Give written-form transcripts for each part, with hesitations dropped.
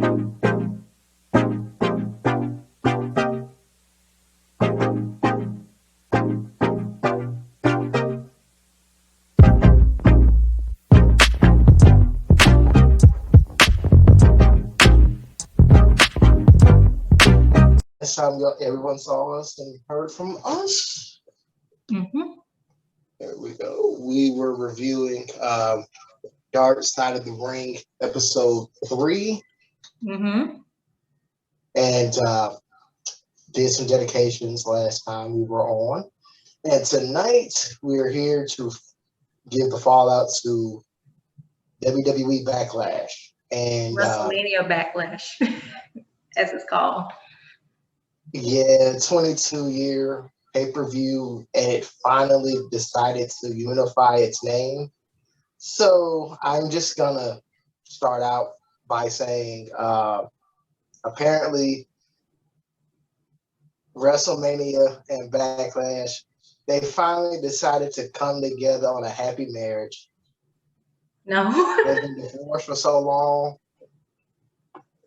Last time everyone saw us and heard from us. Mm-hmm. There we go. We were reviewing Dark Side of the Ring, episode 3. Mm-hmm. And did some dedications last time we were on. And tonight we're here to give the fallout to WWE Backlash. And Wrestlemania Backlash, as it's called. Yeah, 22-year pay-per-view, and it finally decided to unify its name. So I'm just gonna start out by saying, apparently, WrestleMania and Backlash, they finally decided to come together on a happy marriage. No. They've been divorced for so long.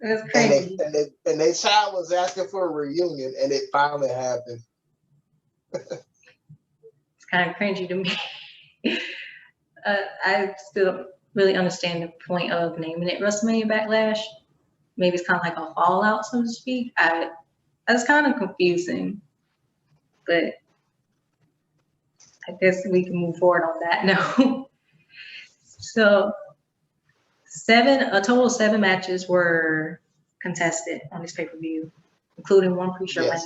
That's crazy. And their child was asking for a reunion, and it finally happened. It's kind of cringy to me. I still really understand the point of naming it WrestleMania Backlash. Maybe it's kind of like a fallout, so to speak. That's kind of confusing, but I guess we can move forward on that note. So a total of 7 matches were contested on this pay-per-view, including one pre-show match.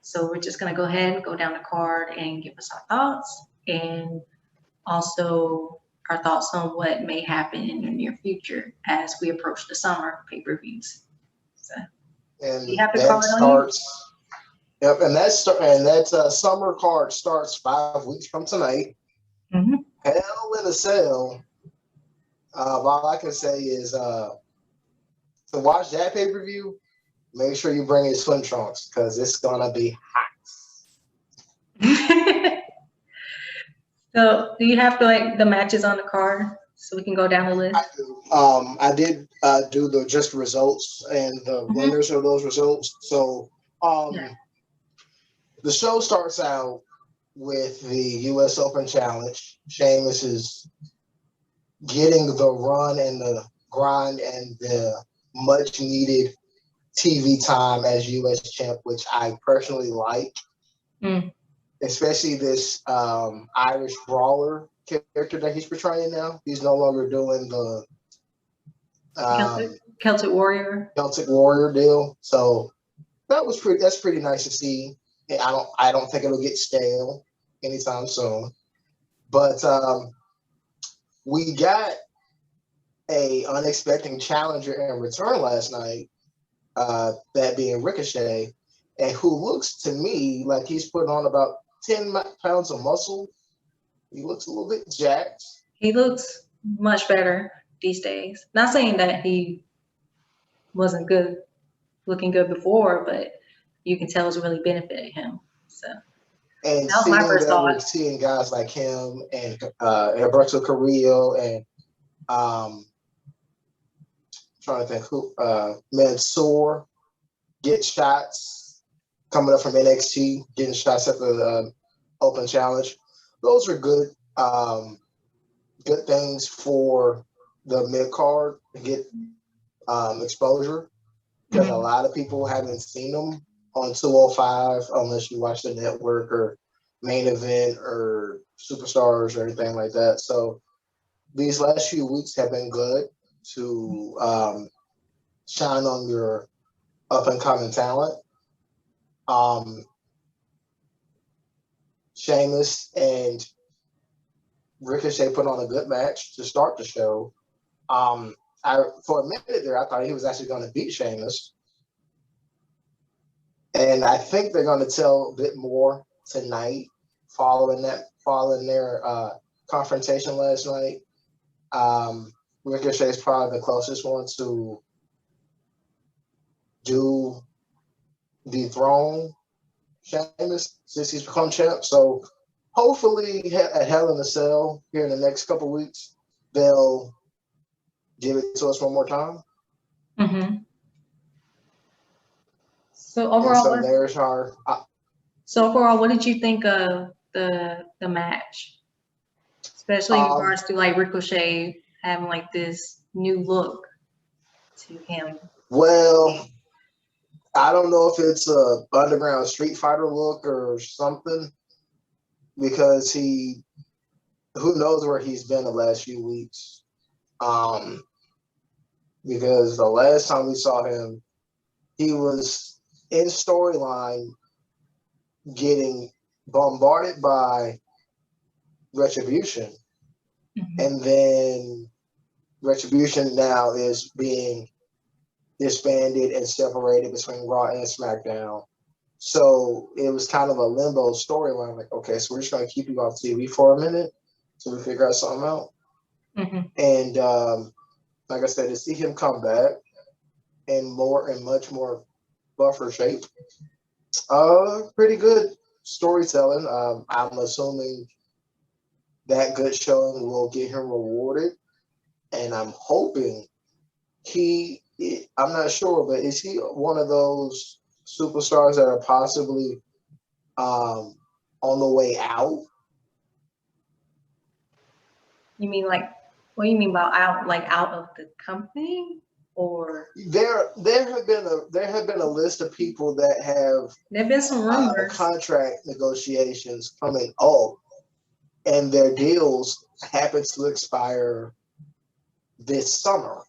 So we're just gonna go ahead and go down the card and give us our thoughts, and also our thoughts on what may happen in the near future as we approach the summer pay-per-views. So, and you have the that card starts. Yep, and that summer card starts 5 weeks from tonight. Mm-hmm. Hell in a Cell. All I can say is to watch that pay-per-view, make sure you bring your swim trunks because it's gonna be hot. So, do you have the matches on the card so we can go down the list? I do. I did do the just results and the winners of those results. So, the show starts out with the U.S. Open Challenge. Sheamus is getting the run and the grind and the much needed TV time as U.S. champ, which I personally like. Especially this Irish brawler character that he's portraying now. He's no longer doing the Celtic Warrior deal. So that's pretty nice to see. And I don't think it'll get stale anytime soon. But we got a unexpected challenger in return last night, that being Ricochet, and who looks to me like he's putting on about 10 pounds of muscle. He looks a little bit jacked. He looks much better these days. Not saying that he wasn't looking good before, but you can tell it's really benefited him. So, and that was my first thought. We're seeing guys like him and Alberto Carrillo and trying to think who Mansoor get shots coming up from NXT, getting shots at the Open Challenge. Those are good things for the mid card to get exposure, because a lot of people haven't seen them on 205 unless you watch the network or Main Event or Superstars or anything like that. So these last few weeks have been good to shine on your up and coming talent. Sheamus and Ricochet put on a good match to start the show. For a minute there, I thought he was actually going to beat Sheamus. And I think they're going to tell a bit more tonight following their confrontation last night. Ricochet is probably the closest one to dethrone Sheamus since he's become champ. So hopefully at Hell in a Cell here in the next couple of weeks, they'll give it to us one more time. Mm-hmm. So And overall, so there's our. what did you think of the match, especially in regards to like Ricochet having like this new look to him? Well, I don't know if it's a underground Street Fighter look or something, because who knows where he's been the last few weeks. Because the last time we saw him, he was in storyline getting bombarded by Retribution. Mm-hmm. And then Retribution now is being disbanded and separated between Raw and SmackDown. So it was kind of a limbo storyline. Like, okay, so we're just going to keep you off TV for a minute so we figure out something out. Mm-hmm. And like I said, to see him come back in much more buffer shape, pretty good storytelling. I'm assuming that good showing will get him rewarded, and I'm hoping I'm not sure, but is he one of those superstars that are possibly on the way out? You mean like, what do you mean by out? Like out of the company, or There have been a list of people that have there've been some rumors. Contract negotiations coming up, and their deals happen to expire this summer.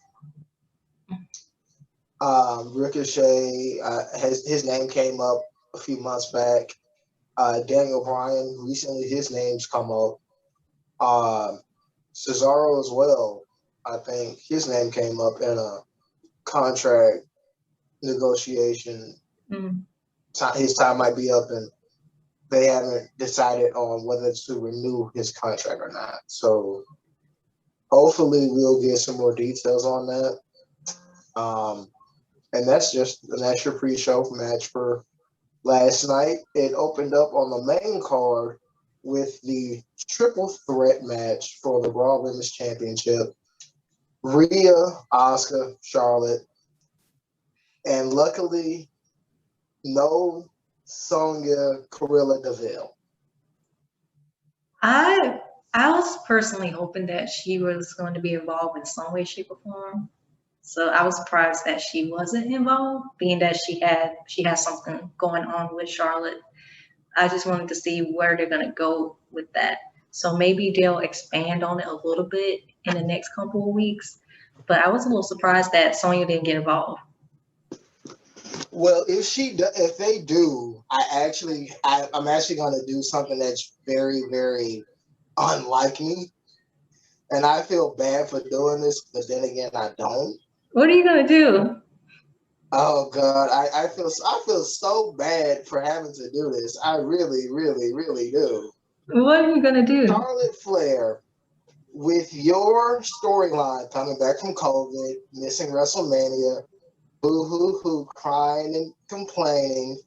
Ricochet his name came up a few months back. Daniel Bryan recently, his name's come up. Cesaro as well. I think his name came up in a contract negotiation. Mm-hmm. His time might be up, and they haven't decided on whether to renew his contract or not. So hopefully we'll get some more details on that. And that's your pre-show match for last night. It opened up on the main card with the triple threat match for the Raw Women's Championship. Rhea, Asuka, Charlotte, and luckily, no 𝘞𝘳𝘏𝘕𝘐𝑜𝑟illa Deville. I was personally hoping that she was going to be involved in some way, shape, or form. So I was surprised that she wasn't involved, being that she has something going on with Charlotte. I just wanted to see where they're gonna go with that. So maybe they'll expand on it a little bit in the next couple of weeks. But I was a little surprised that Sonya didn't get involved. Well, if they do, I'm actually going to do something that's very, very unlike me, and I feel bad for doing this, but then again, I don't. What are you gonna do? Oh God, I feel so bad for having to do this. I really, really, really do. What are you gonna do? Charlotte Flair, with your storyline coming back from COVID, missing WrestleMania, boo-hoo-hoo, crying and complaining,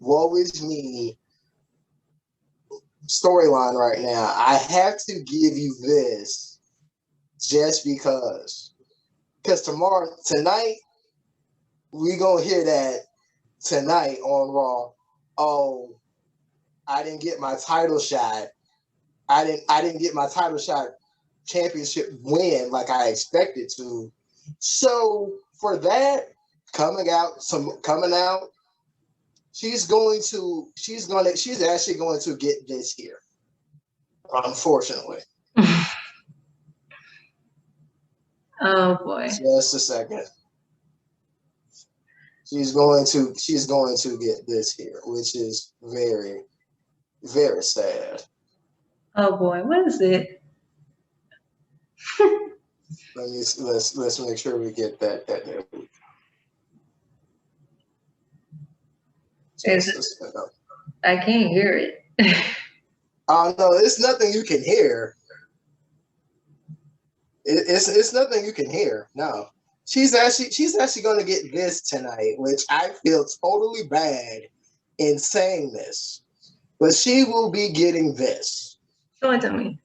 woe is me storyline right now, I have to give you this just because. Because tonight, we gonna hear that tonight on Raw. Oh, I didn't get my title shot. I didn't get my title shot championship win like I expected to. So for that coming out, she's actually going to get this here. Unfortunately. Oh boy. Just a second. She's going to get this here, which is very, very sad. Oh boy, what is it? Let's make sure we get that there. I can't hear it. Oh no, it's nothing you can hear. It's nothing you can hear. No. She's actually going to get this tonight, which I feel totally bad in saying this. But she will be getting this. Show it to me.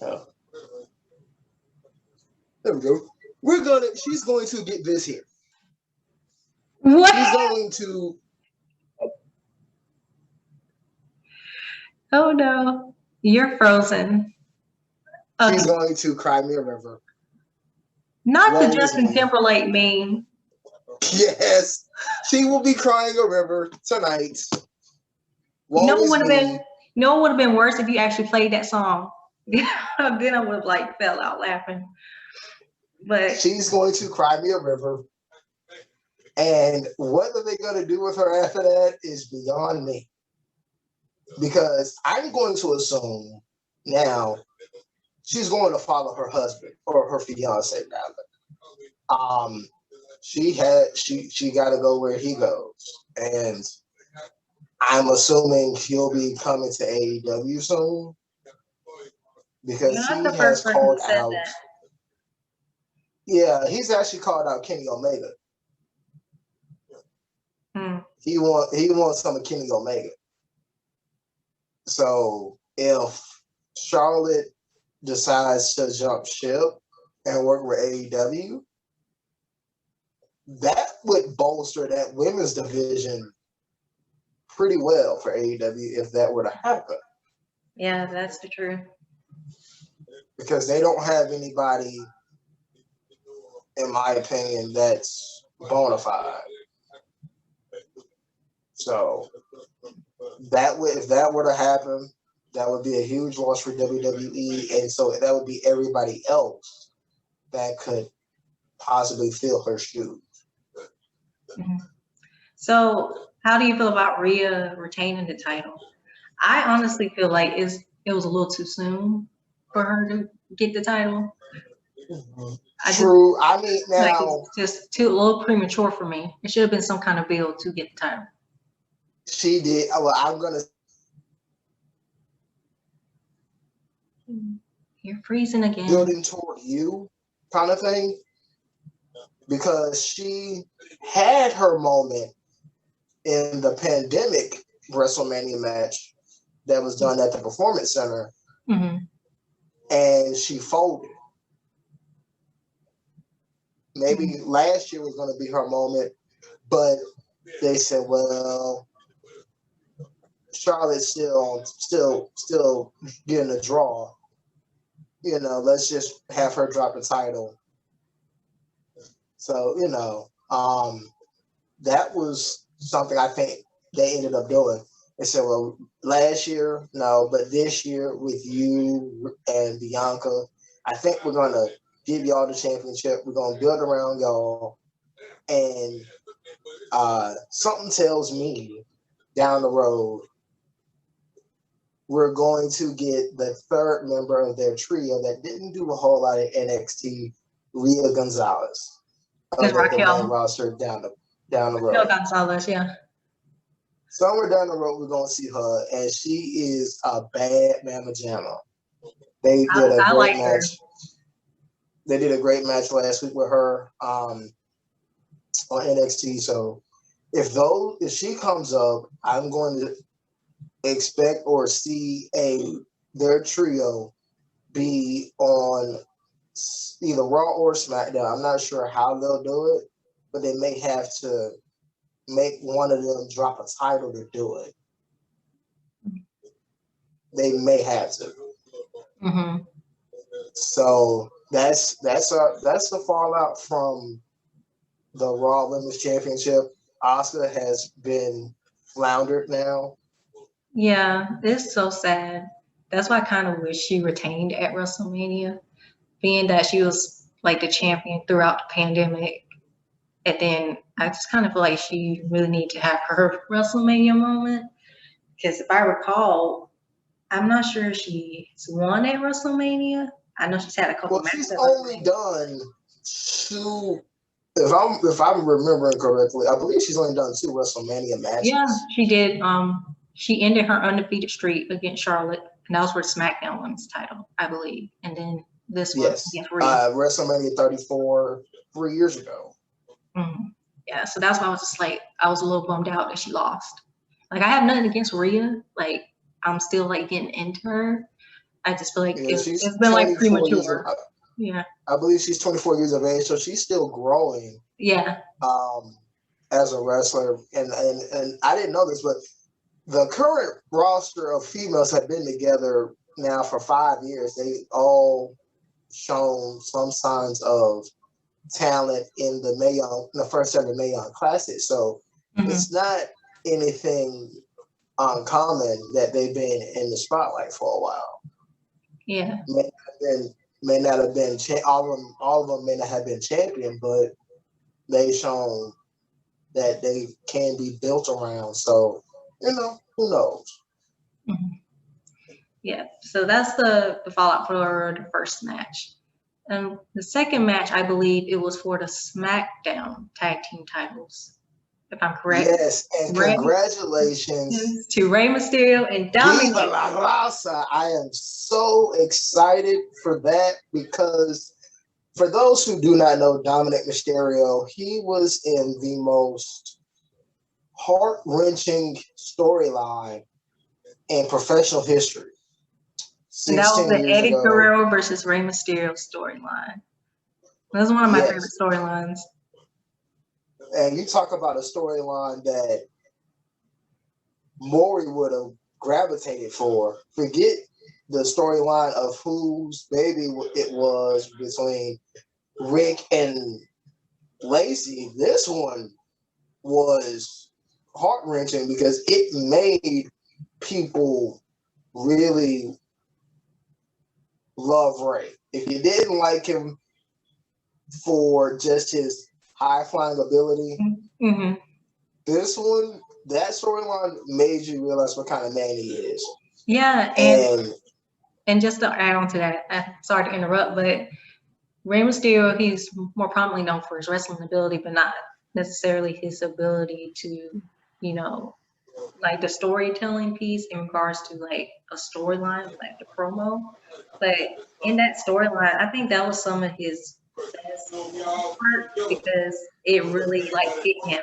Oh. There we go. She's going to get this here. What? She's going to. Oh no, you're frozen. She's going to cry me a river. Not the Justin Timberlake meme. Yes, she will be crying a river tonight. No one would have been worse if you actually played that song. Then I would have like fell out laughing. But she's going to cry me a river. And what are they going to do with her after that is beyond me. Because I'm going to assume now she's going to follow her husband or her fiance rather. She got to go where he goes, and I'm assuming he'll be coming to AEW soon because he has called out. Yeah, he's actually called out 𝘞𝘳𝘦𝘴𝘩. He wants some of 𝘞𝘳𝘦𝘴𝘩. So if Charlotte decides to jump ship and work with AEW, that would bolster that women's division pretty well for AEW if that were to happen. Yeah, that's the truth. Because they don't have anybody, in my opinion, that's bona fide. So if that were to happen, that would be a huge loss for WWE, and so that would be everybody else that could possibly fill her shoes. Mm-hmm. So, how do you feel about Rhea retaining the title? I honestly feel like it was a little too soon for her to get the title. Mm-hmm. True. I mean, now like it's just a little premature for me. It should have been some kind of build to get the title. She did. Well, I'm gonna. You're freezing again. Building toward you, kind of thing, because she had her moment in the pandemic WrestleMania match that was done at the Performance Center, and she folded. Maybe last year was going to be her moment, but they said, well, Charlotte's still getting a draw. You know, let's just have her drop the title. So, you know, that was something I think they ended up doing. They said, well, last year, no, but this year with you and Bianca, I think we're going to give y'all the championship. We're going to build around y'all. And something tells me down the road, we're going to get the third member of their trio that didn't do a whole lot of NXT, Rhea Gonzalez. The main roster down the road. Raquel Gonzalez, yeah. Somewhere down the road, we're going to see her, and she is a bad mamma jamma. They did a great match. They did a great match last week with her on NXT. So if she comes up, I'm going to expect or see their trio be on either Raw or SmackDown. I'm not sure how they'll do it, but they may have to make one of them drop a title to do it. They may have to. Mm-hmm. So that's the fallout from the Raw Women's Championship. Asuka has been floundered now. Yeah, it's so sad. That's why I kind of wish she retained at WrestleMania, being that she was like the champion throughout the pandemic. And then I just kind of feel like she really need to have her WrestleMania moment. Because if I recall, I'm not sure if she's won at WrestleMania. I know she's had a couple matches. She's only done two. If I'm remembering correctly, I believe she's only done 2 WrestleMania matches. Yeah, she did. She ended her undefeated streak against Charlotte, and that was for SmackDown Women's title, I believe. And then this was WrestleMania 34 3 years ago. Mm-hmm. Yeah, so that's why I was just like, I was a little bummed out that she lost. Like, I have nothing against Rhea. Like, I'm still like getting into her. I just feel like it's been like premature. Yeah. I believe she's 24 years of age, so she's still growing. Yeah. As a wrestler, and I didn't know this, but the current roster of females have been together now for 5 years. They all shown some signs of talent in the first ever Mae Young Classic. So it's not anything uncommon that they've been in the spotlight for a while. Yeah. May not have been all of them may not have been champion, but they've shown that they can be built around. So, who knows? Mm-hmm. Yeah. So that's the fallout for the first match. And the second match, I believe it was for the SmackDown tag team titles, if I'm correct. Yes, and congratulations to Rey Mysterio and Dominic. Viva la Raza. I am so excited for that because for those who do not know Dominic Mysterio, he was in the most heart-wrenching storyline in professional history. And that was the Eddie Guerrero versus Rey Mysterio storyline. That was one of my favorite storylines. And you talk about a storyline that Maury would have gravitated for. Forget the storyline of whose baby it was between Rick and Lacey. This one was heart-wrenching because it made people really love Ray. If you didn't like him for just his high-flying ability, this one, that storyline made you realize what kind of man he is. Yeah, and just to add on to that, I'm sorry to interrupt, but Rey Mysterio, he's more prominently known for his wrestling ability, but not necessarily his ability to, like the storytelling piece in regards to like a storyline, like the promo. But in that storyline, I think that was some of his best part because it really like hit him.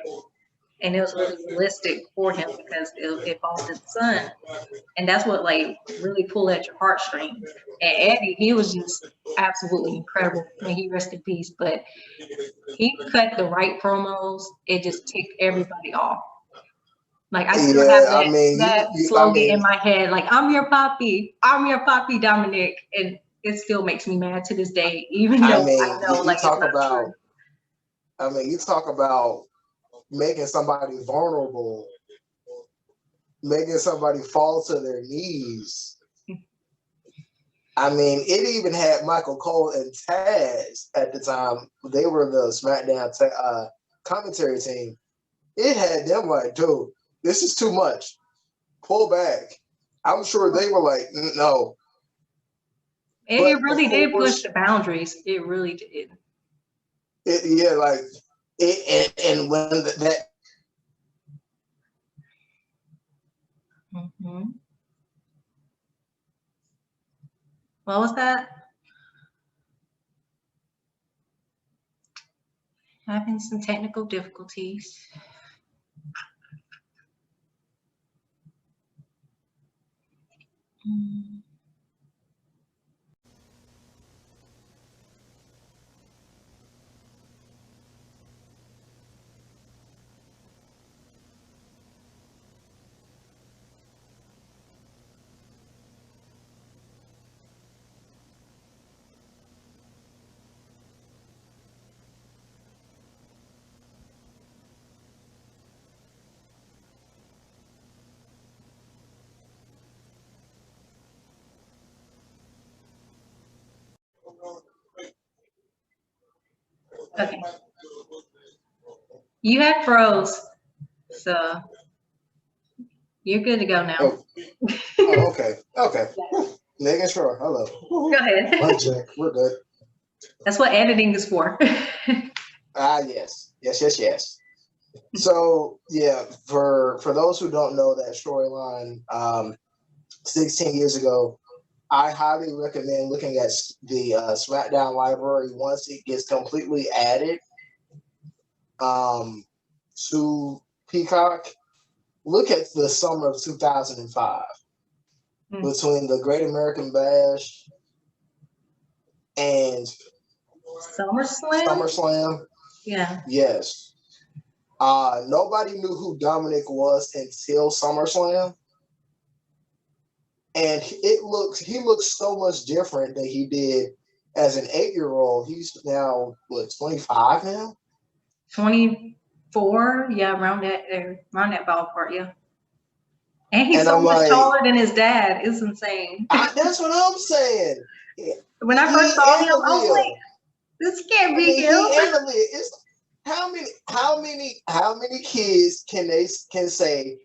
And it was really realistic for him because it involved his son. And that's what like really pulled at your heartstrings. And Eddie, he was just absolutely incredible. May he rest in peace. But he cut the right promos. It just ticked everybody off. Like I still have that slogan in my head, like I'm your papi, Dominic, and it still makes me mad to this day, even though I know like it's not true. You talk about making somebody vulnerable, making somebody fall to their knees. It even had Michael Cole and Taz at the time. They were the SmackDown commentary team. It had them like, dude, this is too much. Pull back. I'm sure they were like, no. It really did push the boundaries. It really did. And when that. What was that? Having some technical difficulties. Okay. You had froze, so you're good to go now. Okay. Making sure. Hello. Go ahead. We're good. That's what editing is for. Yes. So yeah, for those who don't know that storyline, 16 years ago, I highly recommend looking at the SmackDown library once it gets completely added to Peacock. Look at the summer of 2005 between the Great American Bash and SummerSlam. Yeah. Yes. Nobody knew who Dominic was until SummerSlam. And he looks so much different than he did as an 8-year-old. He's now, what, 25 now? 24, yeah, around that ballpark, yeah. And he's so I'm much like, taller than his dad. It's insane. That's what I'm saying. When I first saw him, I was like, this can't be him. It's how many kids can say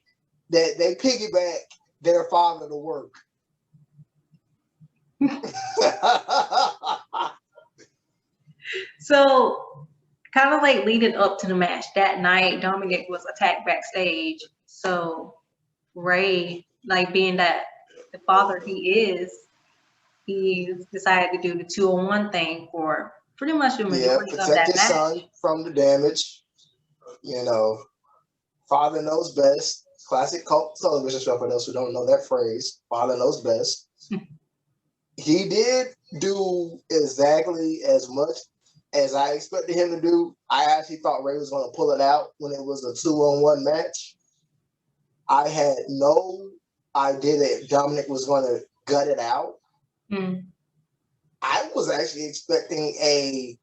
that they piggyback their father to work? So, kind of like leading up to the match that night, Dominic was attacked backstage. So Ray, like being that the father he decided to do the 2-on-1 thing for pretty much the majority of that match. Protect his son from the damage. You know, father knows best. Classic cult television show for those who don't know that phrase. Father knows best. He did do exactly as much as I expected him to do. I actually thought Ray was going to pull it out when it was a 2-on-1 match. I had no idea that Dominic was going to gut it out. I was actually expecting I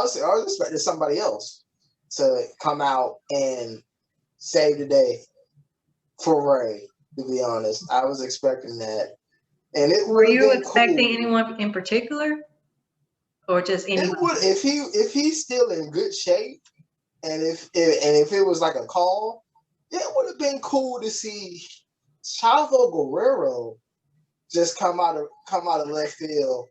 was expecting somebody else to come out and save the day for Ray, to be honest. I was expecting that. And it were you expecting anyone in particular? Or just anyone? If he's still in good shape, and if it was like a call, it would have been cool to see Chavo Guerrero just come out of left field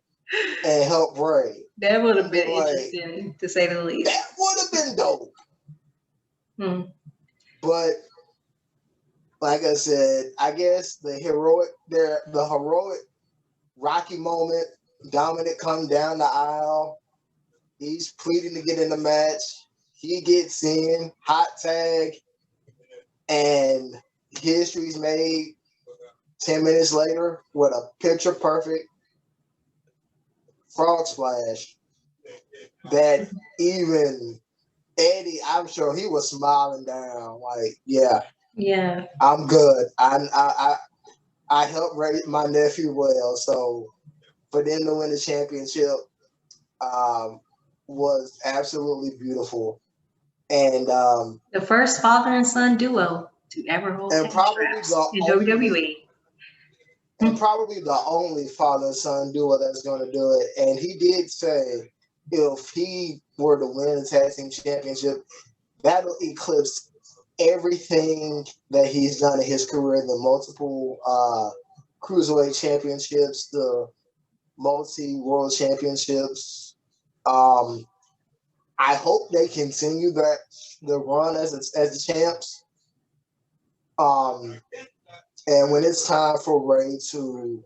and help Ray. That would have been interesting, to say the least. That would have been dope. But like I said, I guess the heroic Rocky moment, Dominic come down the aisle. He's pleading to get in the match. He gets in, hot tag, and history's made 10 minutes later with a picture perfect frog splash that even Eddie, I'm sure he was smiling down like, yeah, I'm good. I helped raise my nephew well, so for them to win the championship was absolutely beautiful. And the first father and son duo to ever hold and probably in WWE. And probably the only father-son duo that's going to do it. And he did say if he were to win the tag team championship, that'll eclipse everything that he's done in his career, the multiple cruiserweight championships, the multi-world championships. I hope they continue the run as the champs. And when it's time for Ray to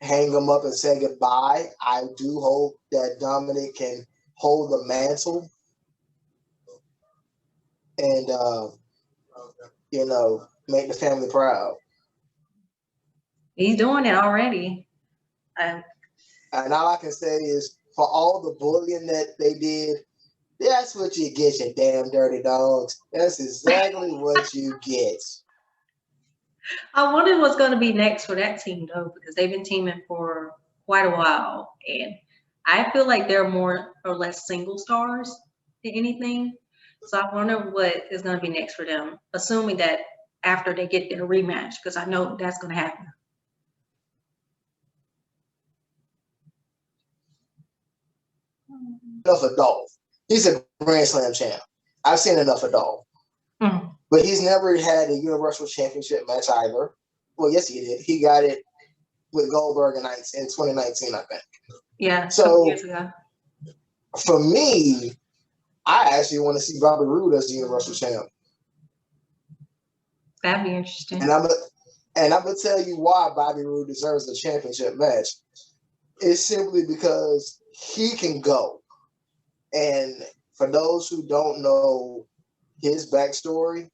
hang him up and say goodbye, I do hope that Dominic can hold the mantle and, make the family proud. He's doing it already. And all I can say is, for all the bullying that they did, that's what you get, you damn dirty dogs. That's exactly what you get. I wonder what's going to be next for that team, though, because they've been teaming for quite a while. And I feel like they're more or less single stars than anything. So I wonder what is going to be next for them, assuming that after they get their rematch, because I know that's going to happen. Enough of Dolph. He's a Grand Slam champ. I've seen enough of Dolph. But he's never had a Universal Championship match either. Well, yes, he did. He got it with Goldberg and Knights in 2019, I think. Yeah, so years ago. For me, I actually want to see Bobby Roode as the Universal Champ. That'd be interesting. And I'm gonna tell you why Bobby Roode deserves a championship match. It's simply because he can go. And for those who don't know his backstory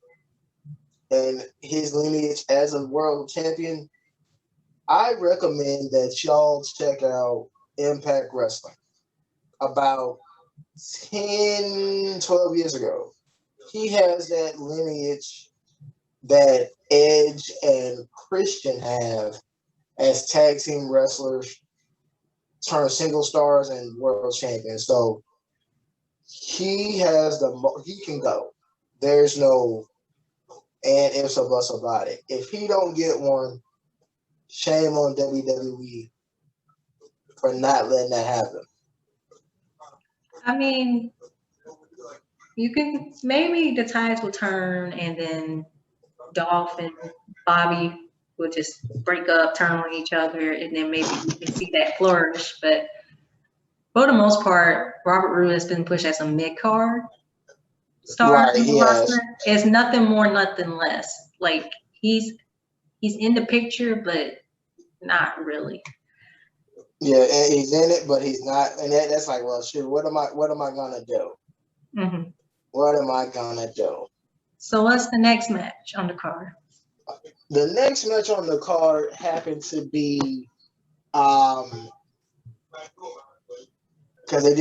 and his lineage as a world champion, I recommend that y'all check out Impact Wrestling. About 10, 12 years ago, he has that lineage that Edge and Christian have as tag team wrestlers, turned single stars and world champions. So he has he can go. There's no and ifs or buts about it. If he don't get one, shame on WWE for not letting that happen. I mean, you can maybe the tides will turn and then Dolph and Bobby will just break up, turn on each other, and then maybe you can see that flourish. But for the most part, Robert Roode has been pushed as a mid-card star in the roster. It's nothing more, nothing less. Like he's in the picture, but not really. Yeah, and he's in it, but he's not. And that's like, well, shit. What am I gonna do? Mm-hmm. What am I gonna do? So what's the next match on the card? The next match on the card happened to be, because they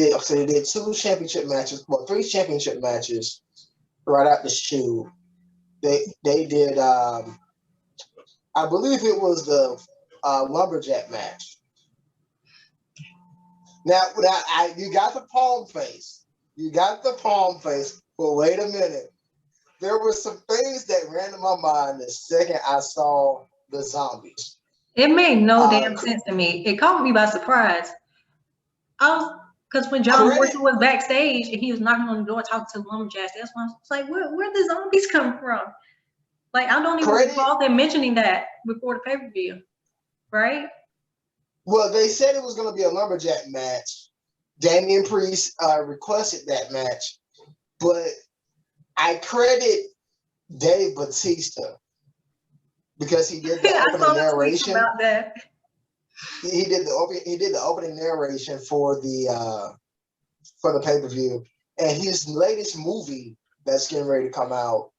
did 2 championship matches, well, 3 championship matches right out the chute. They did, I believe it was the lumberjack match. Now, you got the palm face. But wait a minute. There were some things that ran in my mind the second I saw the zombies. It made no damn sense to me. It caught me by surprise. Because when John Morrison was backstage and he was knocking on the door talking to the lumberjacks, that's when I was like, where the zombies come from? Like, I don't even recall them mentioning that before the pay-per-view, right? Well, they said it was going to be a lumberjack match. Damian Priest requested that match, but I credit Dave Bautista because he did the opening narration. About that. He did the opening narration for the pay-per-view, and his latest movie that's getting ready to come out.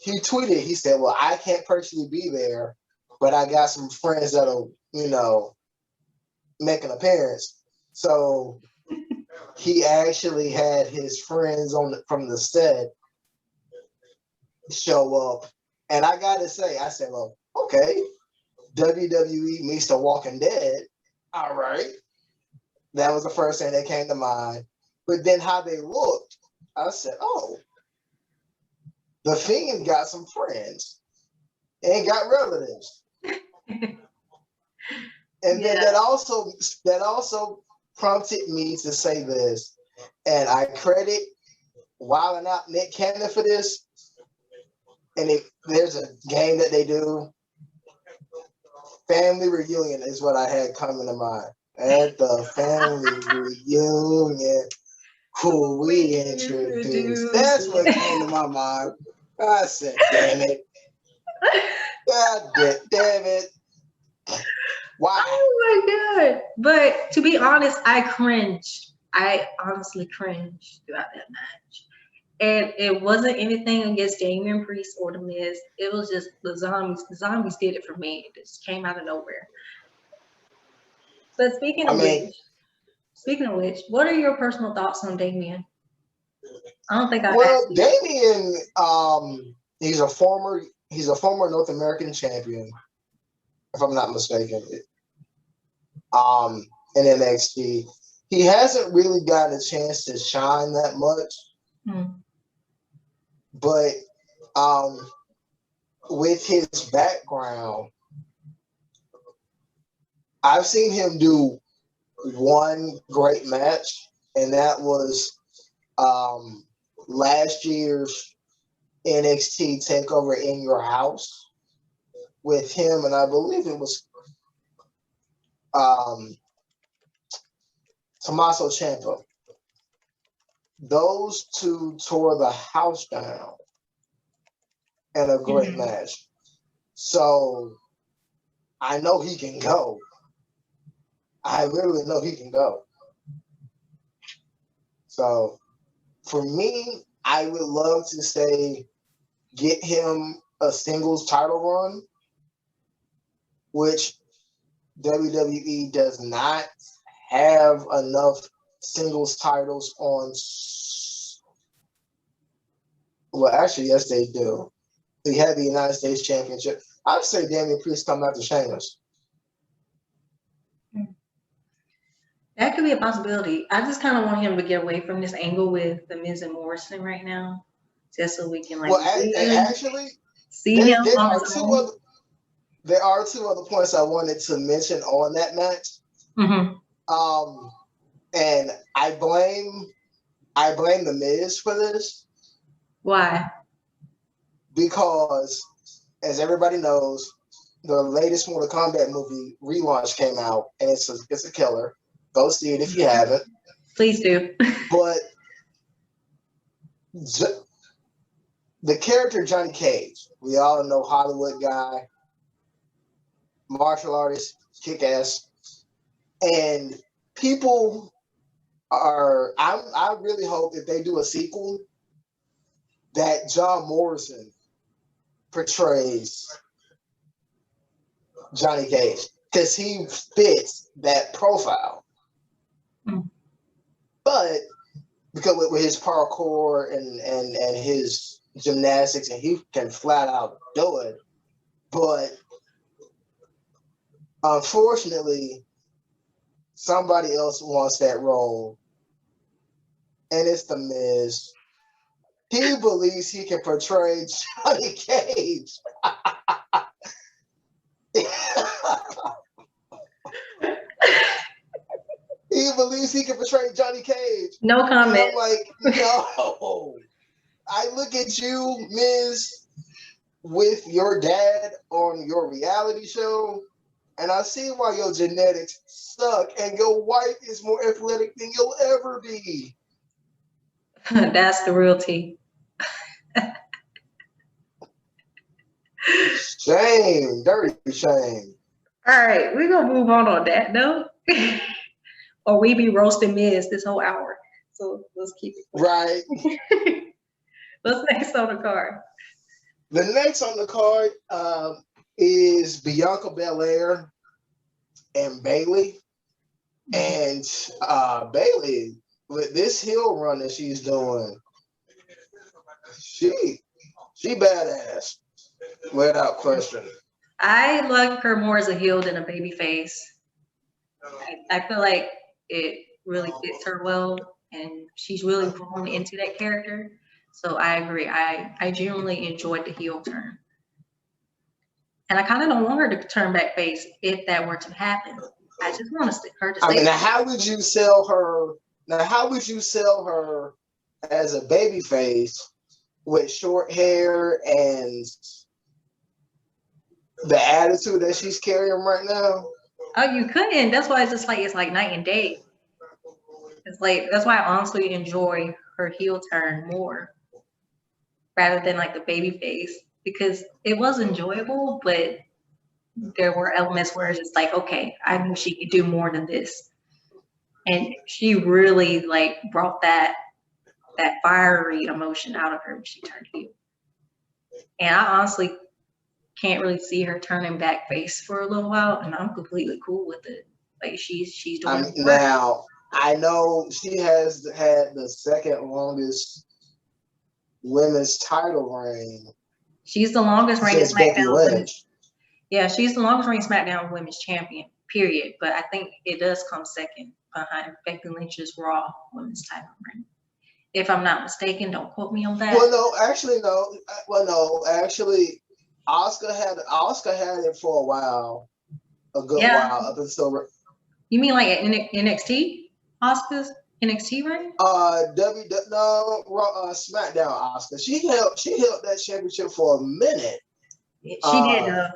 He tweeted. He said, "Well, I can't personally be there, but I got some friends that'll, make an appearance." So he actually had his friends from the set show up, and I gotta say, I said, "Well, okay, WWE meets The Walking Dead. All right." That was the first thing that came to mind. But then how they looked, I said, "Oh, the Fiend got some friends and got relatives." And then that also prompted me to say this, and I credit Wild Out Nick Cannon for this. And there's a game that they do. Family reunion is what I had coming to mind. At the family reunion, who we introduced. That's what came to my mind. I said, damn it. God damn it. Why? Oh my God. But to be honest, I cringed. I honestly cringed throughout that match. And it wasn't anything against Damian Priest or The Miz. It was just the zombies. The zombies did it for me. It just came out of nowhere. But speaking of which, what are your personal thoughts on Damian? I don't think I asked you. Damian, he's a former North American champion, if I'm not mistaken. In NXT. He hasn't really gotten a chance to shine that much. But with his background, I've seen him do one great match, and that was last year's NXT TakeOver in Your House with him, and I believe it was Tommaso Ciampa. Those two tore the house down in a great match. So I know he can go. I literally know he can go. So for me, I would love to say get him a singles title run which WWE does not have enough singles titles on. Well, actually, yes, they do. They have the United States Championship. I'd say Damian Priest come after Sheamus. That could be a possibility. I just kind of want him to get away from this angle with the Miz and Morrison right now, just so we can like actually see him there on are his own. There are two other points I wanted to mention on that match. Mm-hmm. And I blame the Miz for this. Why? Because, as everybody knows, the latest Mortal Kombat movie relaunch came out, and it's a killer. Go see it if you haven't. Please do. But the character Johnny Cage, we all know, Hollywood guy, martial artist, kick ass, and people are. I really hope if they do a sequel that John Morrison portrays Johnny Cage because he fits that profile. Mm. But because with his parkour and his gymnastics, and he can flat out do it. But unfortunately, somebody else wants that role, and it's The Miz. He believes he can portray Johnny Cage. He believes he can portray Johnny Cage. No comment. And I'm like, no. I look at you, Miz, with your dad on your reality show, and I see why your genetics suck, and your wife is more athletic than you'll ever be. That's the real tea. Shame, dirty shame. All right, we're gonna move on that note. Or we be roasting Miz this whole hour. So let's keep it quick. Right. What's next on the card? The next on the card is Bianca Belair and Bayley. And Bayley, with this heel run that she's doing, she badass, without question. I like her more as a heel than a baby face. I feel like it really fits her well, and she's really grown into that character. So I agree. I genuinely enjoyed the heel turn. And I kind of don't want her to turn back face if that were to happen. I just want her to stay. I mean, now how would you sell her? Now, how would you sell her as a baby face with short hair and the attitude that she's carrying right now? Oh, you couldn't. That's why it's like night and day. It's like that's why I honestly enjoy her heel turn more rather than like the baby face, because it was enjoyable, but there were elements where it's just like, okay, I knew she could do more than this. And she really like brought that fiery emotion out of her when she turned heel. And I honestly can't really see her turning back face for a little while, and I'm completely cool with it. Like she's doing now. I know she has had the second longest women's title reign. She's the longest reigning SmackDown. Yeah, she's the longest reigning SmackDown Women's Champion. Period. But I think it does come second behind Becky Lynch's Raw Women's title reign. If I'm not mistaken, don't quote me on that. Well, no, actually, no. Well, no, actually, Asuka had it for a while, a good while up until. You mean like at NXT? Asuka's NXT reign? SmackDown Asuka. She held that championship for a minute. She did.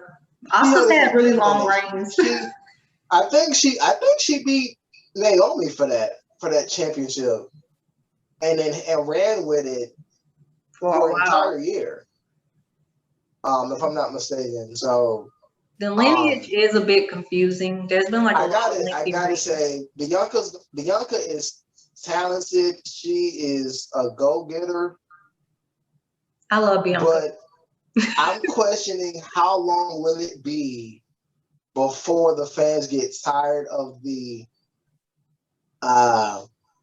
Asuka's had really long reigns. I think she beat Naomi for that championship, and ran with it for an entire year. If I'm not mistaken. So the lineage is a bit confusing. There's been like I gotta say, Bianca is talented. She is a go-getter. I love Bianca. But I'm questioning how long will it be before the fans get tired of the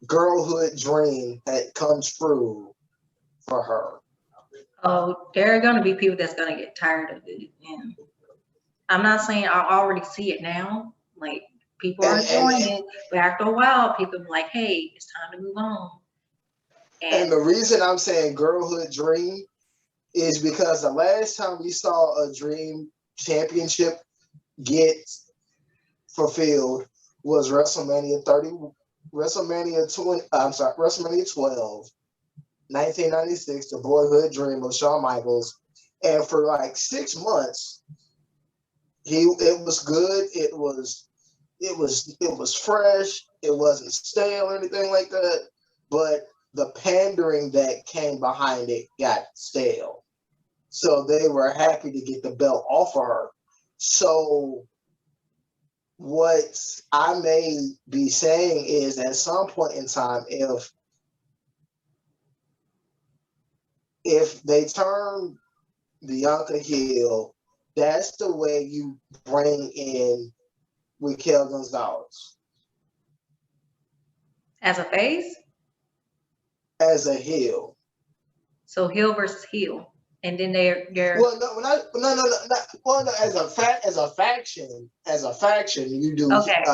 girlhood dream that comes true for her. Oh, there are going to be people that's going to get tired of it. And I'm not saying I already see it now. Like, people are enjoying it. But after a while, people are like, hey, it's time to move on. And the reason I'm saying girlhood dream is because the last time we saw a dream championship get fulfilled was WrestleMania 12, 1996, the boyhood dream of Shawn Michaels. And for like 6 months, it was good. It was fresh. It wasn't stale or anything like that. But the pandering that came behind it got stale. So they were happy to get the belt off of her. So what I may be saying is at some point in time, if they turn Bianca heel, that's the way you bring in Raquel Gonzalez. As a face? As a heel. So heel versus heel. And then they're well, no, well, no, as a faction, you do. Okay.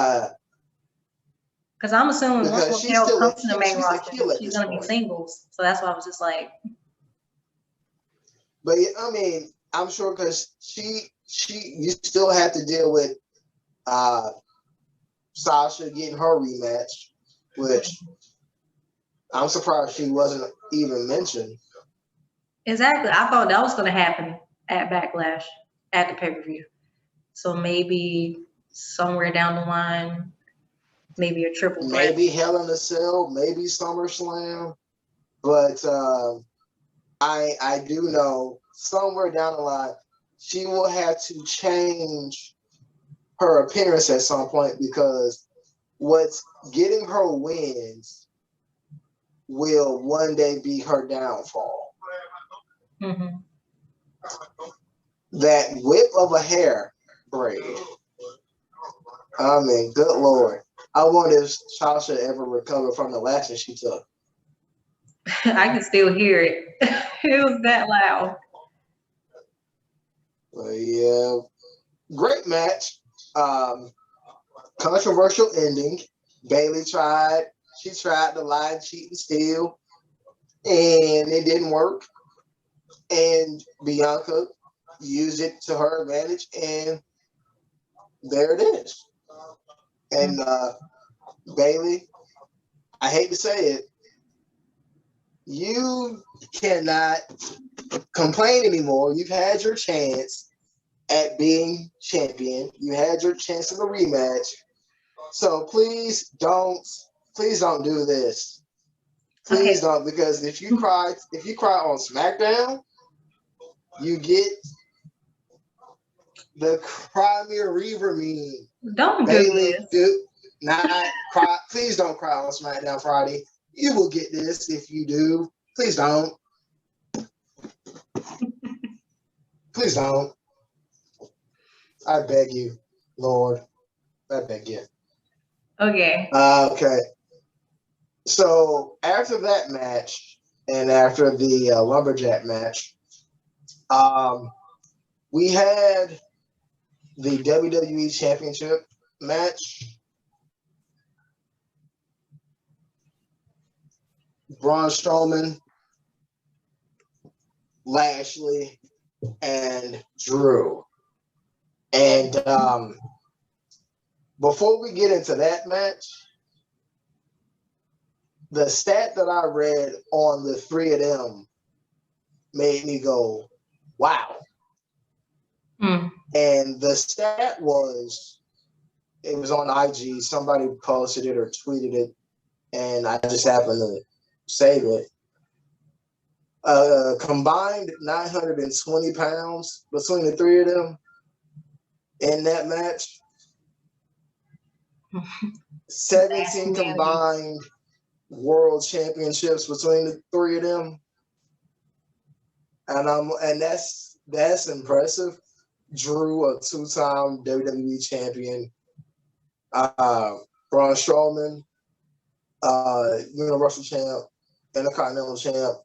Because I'm assuming once Raquel comes to the main roster, she's gonna be singles. So that's why I was just like. But I mean, I'm sure because you still have to deal with Sasha getting her rematch, which I'm surprised she wasn't even mentioned. Exactly. I thought that was going to happen at Backlash, at the pay-per-view. So maybe somewhere down the line, maybe a triple threat. Maybe Hell in a Cell, maybe SummerSlam. But I do know somewhere down the line, she will have to change her appearance at some point because what's getting her wins will one day be her downfall. Mm-hmm. That whip of a hair braid. I mean, good Lord. I wonder if Sasha ever recovered from the lashes she took. I can still hear it. It was that loud. Yeah. Great match. Controversial ending. Bayley tried to lie, cheat, and steal, and it didn't work. And Bianca used it to her advantage, and there it is. And Bayley, I hate to say it, you cannot complain anymore. You've had your chance at being champion. You had your chance of a rematch. So please don't do this. Please don't, because if you cry on SmackDown, you get the Cry Me a Reaver meme. Don't Bayley, do not cry. Please don't cry on SmackDown Friday. You will get this if you do. Please don't. Please don't. I beg you, Lord. I beg you. Okay. Okay. So after that match and after the lumberjack match, we had the WWE Championship match. Braun Strowman, Lashley, and Drew. And before we get into that match, the stat that I read on the three of them made me go, wow. And the stat was, it was on IG. Somebody posted it or tweeted it, and I just happened to save it. Combined 920 pounds between the three of them in that match. 17 combined world championships between the three of them. And that's impressive. Drew, a two-time WWE champion, Braun Strowman, Universal champ, Intercontinental champ,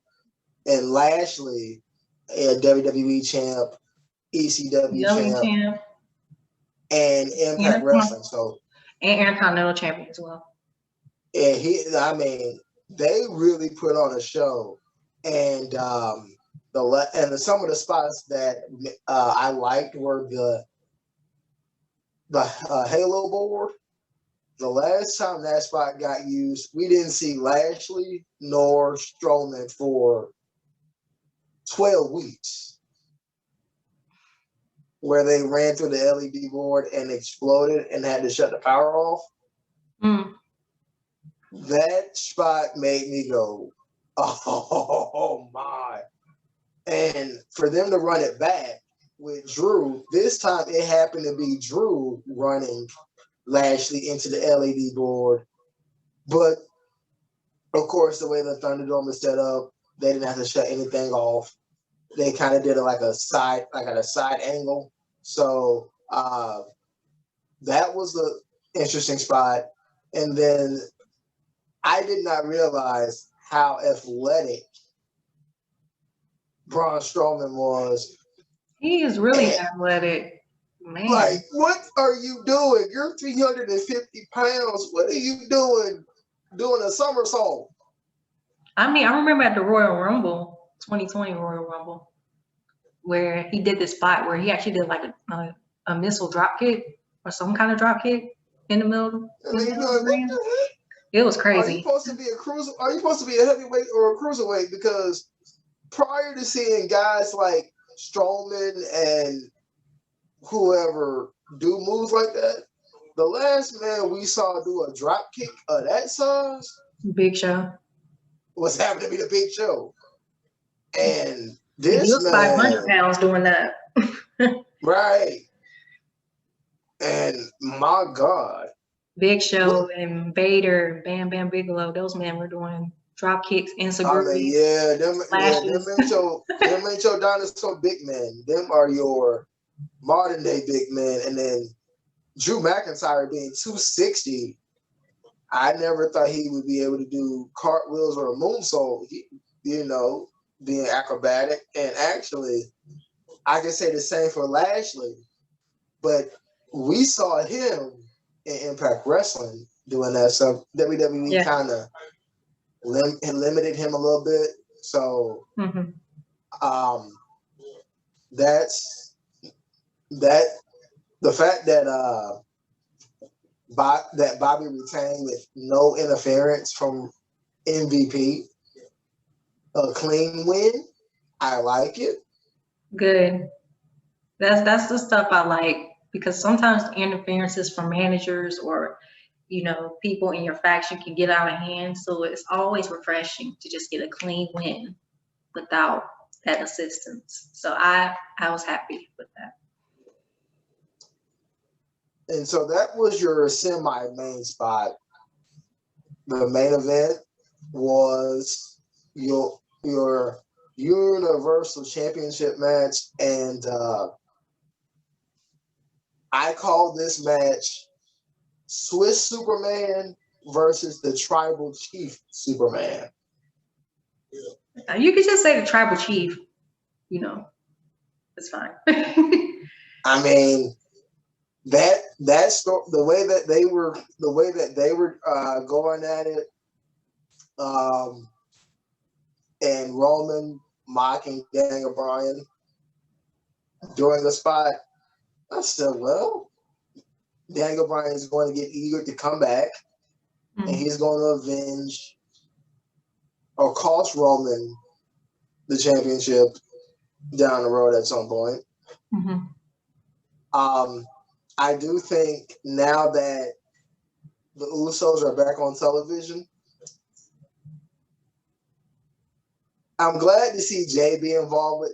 and Lashley, a WWE champ, ECW champ, and Impact Wrestling. So and Intercontinental champion as well. And they really put on a show, and some of the spots that I liked were the Halo board. The last time that spot got used, we didn't see Lashley nor Strowman for 12 weeks, where they ran through the LED board and exploded and had to shut the power off. That spot made me go, oh my. And for them to run it back with Drew, this time it happened to be Drew running Lashley into the LED board. But of course, the way the Thunderdome is set up, they didn't have to shut anything off. They kind of did it like at a side angle. So that was the interesting spot. And then I did not realize how athletic Braun Strowman was. He is really athletic, man. Like, what are you doing? You're 350 pounds. What are you doing? Doing a somersault? I mean, I remember at the Royal Rumble, 2020 Royal Rumble, where he did this spot where he actually did like a missile drop kick or some kind of drop kick in the middle of the ring. It was crazy. Are you supposed to be a heavyweight or a cruiserweight? Because prior to seeing guys like Strowman and whoever do moves like that, the last man we saw do a drop kick of that size, Big Show, was having to be the Big Show. And this he was 500 pounds doing that. Right. And my God. Big Show and Vader, Bam Bam Bigelow, those men were doing drop kicks, insecurities. Them ain't your dinosaur big men. Them are your modern day big men. And then Drew McIntyre being 260, I never thought he would be able to do cartwheels or a moonsault, being acrobatic. And actually, I can say the same for Lashley, but we saw him in Impact Wrestling doing that stuff. WWE kind of limited him a little bit. So that's the fact that Bobby retained with no interference from MVP, a clean win. I like it. Good. That's the stuff I like, because sometimes interferences from managers or people in your faction can get out of hand. So it's always refreshing to just get a clean win without that assistance. So I was happy with that. And so that was your semi-main spot. The main event was your Universal Championship match, and I call this match Swiss Superman versus the Tribal Chief Superman. You could just say the Tribal Chief. It's fine. I mean, that story, the way that they were going at it, and Roman mocking Daniel Bryan during the spot, I said, well, Daniel Bryan is going to get eager to come back, and he's going to avenge or cost Roman the championship down the road at some point. I do think now that the Usos are back on television, I'm glad to see Jimmy be involved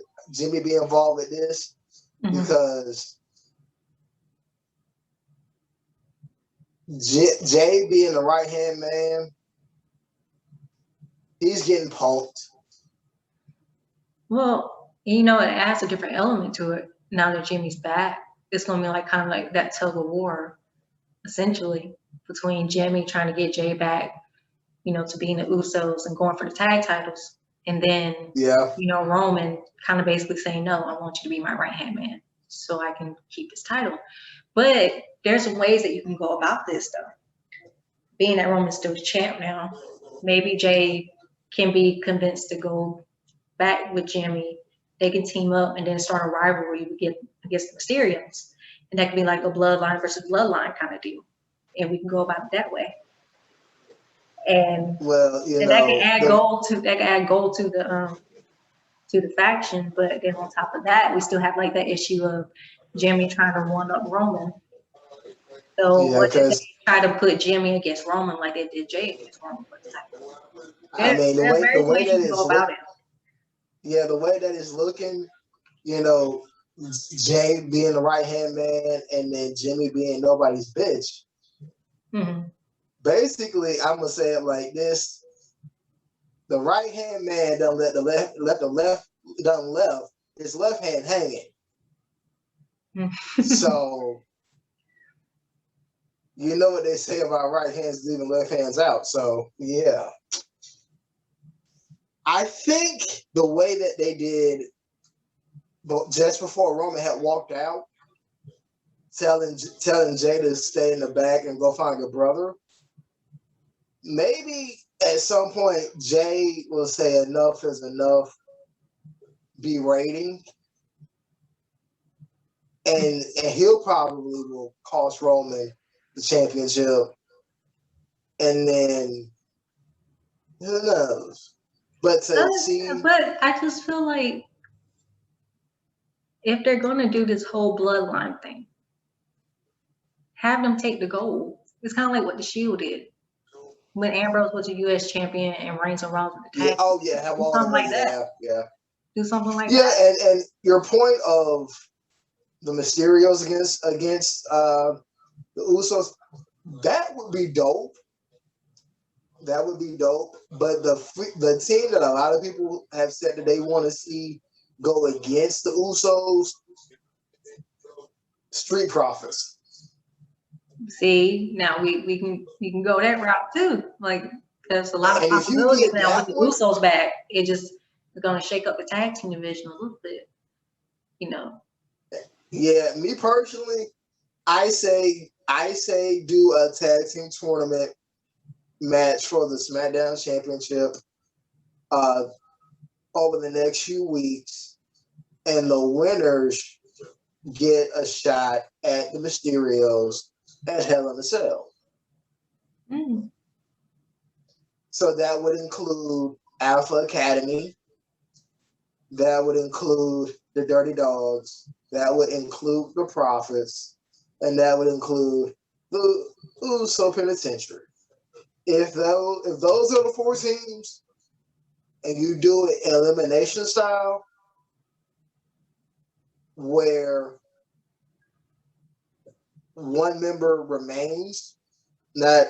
with this, because Jay being the right-hand man, he's getting punked. Well, it adds a different element to it. now that Jimmy's back, it's gonna be like kind of like that tug of war, essentially, between Jimmy trying to get Jay back, you know, to being the Usos and going for the tag titles, and then you know, Roman kind of basically saying, no, I want you to be my right hand man so I can keep this title. But there's some ways that you can go about this though. Being that Roman's still the champ now, maybe Jay can be convinced to go back with Jimmy. They can team up and then start a rivalry against the Mysterios. And that could be like a bloodline versus bloodline kind of deal. And we can go about it that way. And well, you know, that can add gold to the faction. But then on top of that, we still have like that issue of Jimmy trying to one up Roman. So what if they try to put Jimmy against Roman like they did Jay against Roman for the title? I mean, the way that it's looking, yeah, the way that it's looking, you know, Jay being the right hand man and then Jimmy being nobody's bitch. Mm-hmm. Basically, I'm gonna say it like this: the right hand man don't let the left his left hand hanging. So you know what they say about right hands leaving left hands out. So yeah. I think the way that they did, just before Roman had walked out, telling Jay to stay in the back and go find your brother, maybe at some point Jay will say enough is enough, berating, and he'll probably will cost Roman the championship, and then who knows? But I just feel like if they're gonna do this whole bloodline thing, have them take the gold. It's kind of like what the Shield did when Ambrose was a U.S. champion and Reigns and Rollins with the tag. Have all something like that. Do something like that. Yeah, and your point of the Mysterios against the Usos, that would be dope. That would be dope. But the team that a lot of people have said that they want to see go against the Usos, Street Profits. See, now we can go that route too. Like there's a lot of possibilities now with the Usos back. It just is going to shake up the tag team division a little bit, you know. Yeah, me personally, I say do a tag team tournament match for the SmackDown Championship over the next few weeks, and the winners get a shot at the Mysterios at Hell in a Cell. Mm. So that would include Alpha Academy. That would include the Dirty Dogs. That would include the Prophets. And that would include the Uso Penitentiary. If those are the four teams, and you do it elimination style, where one member remains, not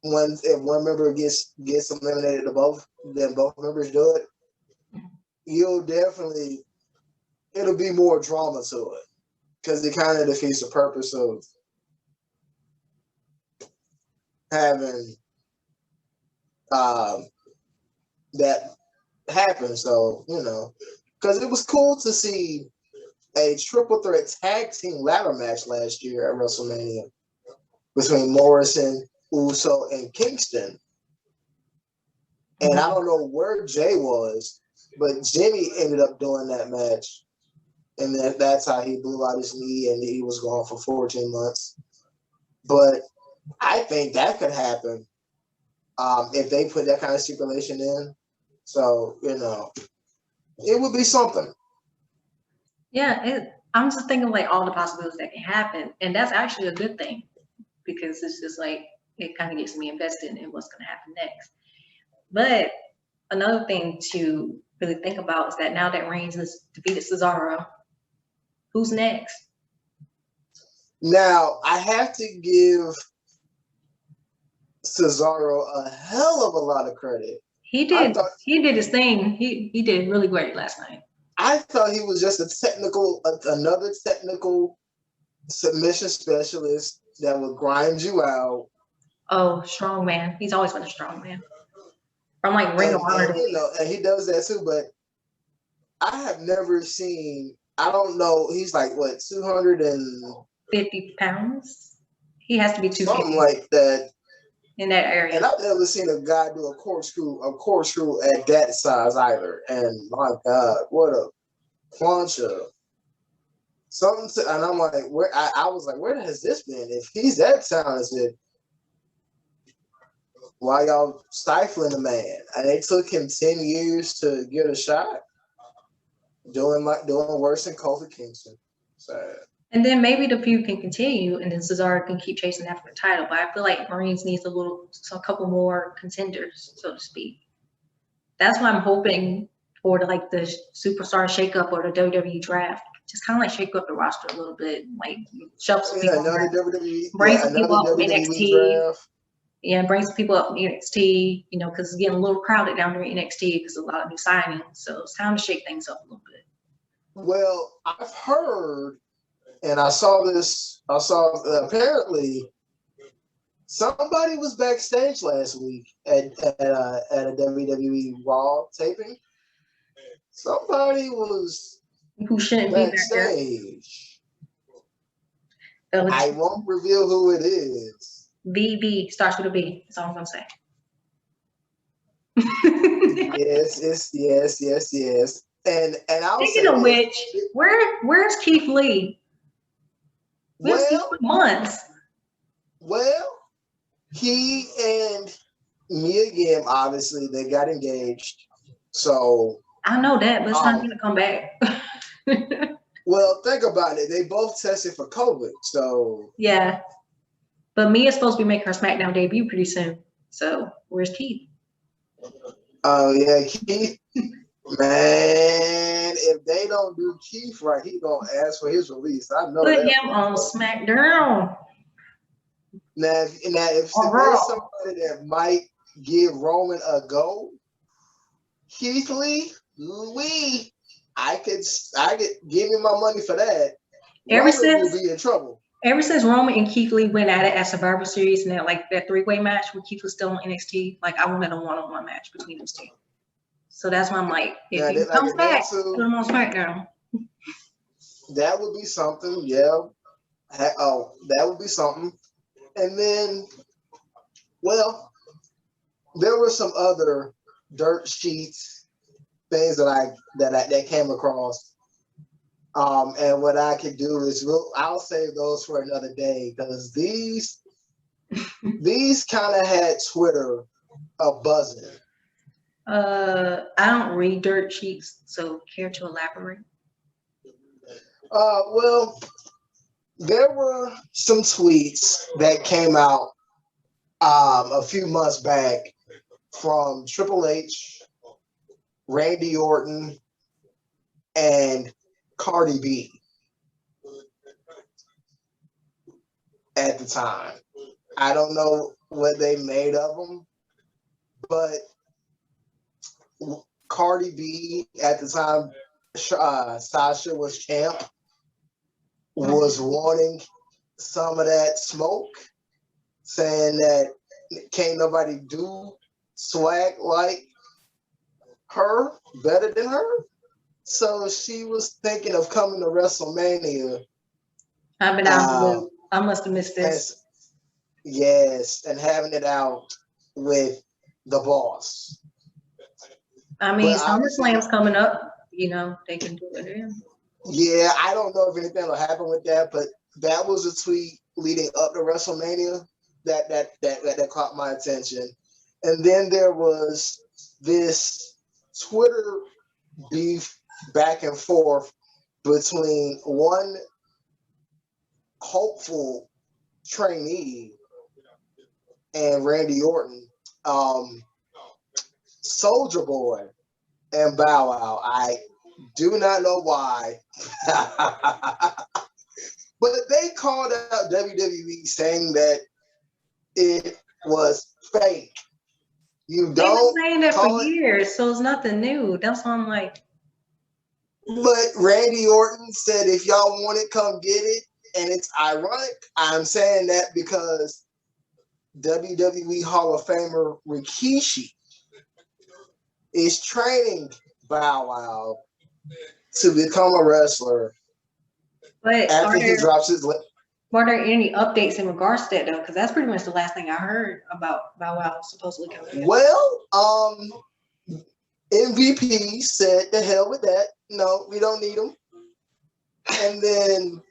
one. If one member gets eliminated, then both members do it. It'll be more drama to it, because it kind of defeats the purpose of having that happen. So, you know, because it was cool to see a triple threat tag team ladder match last year at WrestleMania between Morrison, Uso, and Kingston. And I don't know where Jay was, but Jimmy ended up doing that match. And that's how he blew out his knee and he was gone for 14 months. But I think that could happen if they put that kind of stipulation in. So, you know, it would be something. Yeah, I'm just thinking like all the possibilities that can happen. And that's actually a good thing, because it's just like, it kind of gets me invested in what's going to happen next. But another thing to really think about is that now that Reigns has defeated Cesaro, who's next? Now, I have to give Cesaro a hell of a lot of credit. He did his thing. He did really great last night. I thought he was just another technical submission specialist that would grind you out. Oh, strong man. He's always been a strong man. From like Ring of Honor. And he does that too, but I have never seen, I don't know, he's like what, 250 pounds? He has to be 250. Something like that. In that area. And I've never seen a guy do a corkscrew at that size either. And my God, what a plancha. And I'm like, I was like, where has this been? If he's that talented, why y'all stifling the man? And it took him 10 years to get a shot. Doing worse than Kofi Kingston. Sad. And then maybe the feud can continue, and then Cesaro can keep chasing after the title. But I feel like Marines needs a couple more contenders, so to speak. That's why I'm hoping for the superstar shakeup or the WWE draft. Just kind of like shake up the roster a little bit, like shuffle some people. Bring some people up from NXT. Draft. Yeah, bring some people up from NXT. You know, because it's getting a little crowded down there in NXT because a lot of new signings. So it's time to shake things up a little bit. Well, I've heard. And I saw apparently somebody was backstage last week at a WWE Raw taping. Somebody was who shouldn't backstage. Be back there. I won't reveal who it is. BB starts with a B. That's all I'm gonna say. Yes. And I'll Speaking of which, where's Keith Lee? Months. Well, he and Mia Yim, obviously, they got engaged. So I know that, but it's not going to come back. Well, think about it. They both tested for COVID, so yeah. But Mia's supposed to be making her SmackDown debut pretty soon. So where's Keith? Oh yeah, Keith. Man, if they don't do Keith right, he's gonna ask for his release. I know Put that. him on SmackDown. Now, if there's somebody that might give Roman a go, Keith Lee, I could give me my money for that. Roman will be in trouble. Ever since Roman and Keith Lee went at it at Survivor Series and that three-way match where Keith was still on NXT, like I wanted a one-on-one match between those two. So that's why I'm like, if he comes back, put him on SmackDown. That would be something, yeah. Oh, that would be something. And then, well, there were some other dirt sheets things that came across. And what I could do is I'll save those for another day because these kind of had Twitter buzzing. I don't read dirt sheets, so care to elaborate? Well, there were some tweets that came out a few months back from Triple H, Randy Orton, and Cardi B at the time. I don't know what they made of them, but Cardi B at the time, Sasha was champ, was wanting some of that smoke, saying that can't nobody do swag like her, better than her. So she was thinking of coming to WrestleMania. I've been out the loop. I must have missed this. Yes, and having it out with the boss. I mean, SummerSlam's coming up. You know, they can do it then. Yeah, I don't know if anything will happen with that, but that was a tweet leading up to WrestleMania that caught my attention. And then there was this Twitter beef back and forth between one hopeful trainee and Randy Orton, Soulja Boy and Bow Wow. I do not know why, but they called out WWE saying that it was fake. You don't. They've been saying that for years, so it's nothing new. That's why I'm like, But Randy Orton said, if y'all want it, come get it. And it's ironic. I'm saying that because WWE Hall of Famer Rikishi is training Bow Wow to become a wrestler But after he drops his. Were there any updates in regards to that though? Because that's pretty much the last thing I heard about Bow Wow supposedly coming. Well, MVP said, "The hell with that. No, we don't need him." And then